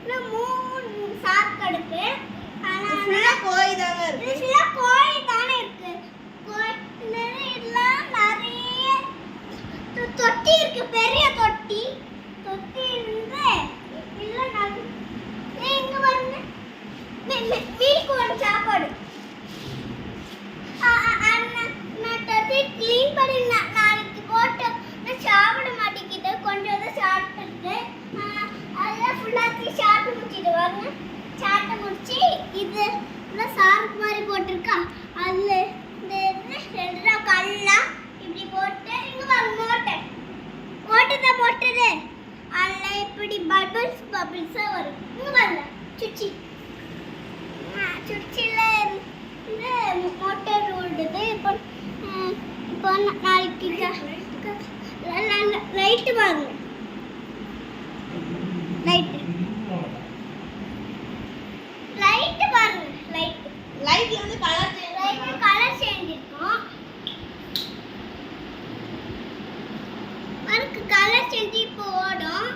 3 shark இருக்கு. ஃபுல்லா கோழி தானே இருக்கு. ஃபுல்லா கோழி தானே இருக்கு. நிறைய தொட்டி இருக்கு, பெரிய தொட்டி. தொட்டி இருந்து இல்ல இங்க வந்து வீட்டுக்கு ஒரு சாப்பாடு நான் தொட்டி க்ளீன் பண்ணி நாளைக்கு போட்டு நான் சாப்பிட மாட்டேங்கிட்டு கொஞ்சம் தான் சாப்பிட்டு அதெல்லாம் ஃபுல்லாக சாப்பிட்டு முடிச்சிடுவாங்க. சாப்பிட்டு முடிச்சு இது சாருக்கு மாதிரி போட்டிருக்கா அதில் இந்த கல்லாம் இப்படி போட்டு இங்கே மோட்டை தான் போட்டது அதில் இப்படி பபிள்ஸாக வரும். இங்கே வரல சுச்சி சுச்சியில் இருந்து மோட்டர் ஓடுது. இப்போ நாளைக்கு லைட்டு வாங்க. லைட்டு பாருங்க. லைட்ல வந்து கலர் சேஞ்ச் இருக்கும். அதுக்கு கலர் சேஞ்ச் இப்போ ஓடும்.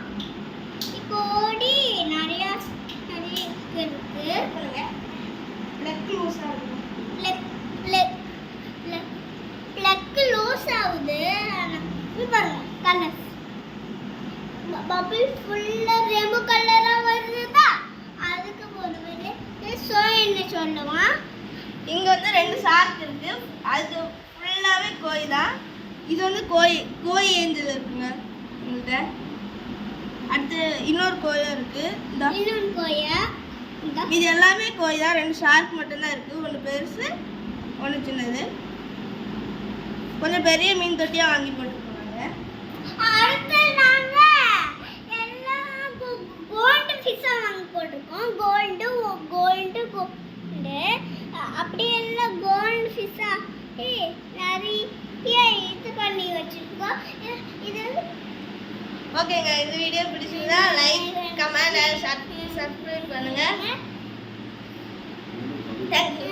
இப்போ ஓடி நிறைய இருக்கு. பிளக் லூஸ் ஆகுது. பிளக் லூஸ் ஆகுது. பாருங்க கலர் பபிள் ஃபுல்லா ரெம்பு கலரா வருதுதா. அதுக்கு போடுவது சோ என்ன சொல்லுவான். இங்க வந்து 2 ஷார்க் இருக்கு. அது ஃபுல்லாவே கோழி தான். இது வந்து கோழி ஏஞ்சல் இருக்குங்க உங்கள்கிட்ட. அடுத்து இன்னொரு கோழியும் இருக்கு. இன்னொரு கோழியா இது எல்லாமே கோழி தான். 2 ஷார்க் மட்டும்தான் இருக்கு. ஒன்று பெருசு ஒன்று சின்னது. கொஞ்சம் பெரிய மீன் தொட்டியாக வாங்கி போட்டுருக்காங்க. அடுத்து நாங்க எல்லாம் கோல்டு ஃபிஷ்ஷா வாங்கி போட்டிருக்கோம். கோல்டு அப்படி எல்லாம் கோல்டு ஃபிஷ்ஷா நிறைய இது பண்ணி வச்சிருக்கோம். இது ஓகேங்க, இந்த வீடியோ பிடிச்சிருந்தா லைக், கமெண்ட், சப்ஸ்கிரைப் பண்ணுங்க. தேங்க்யூ.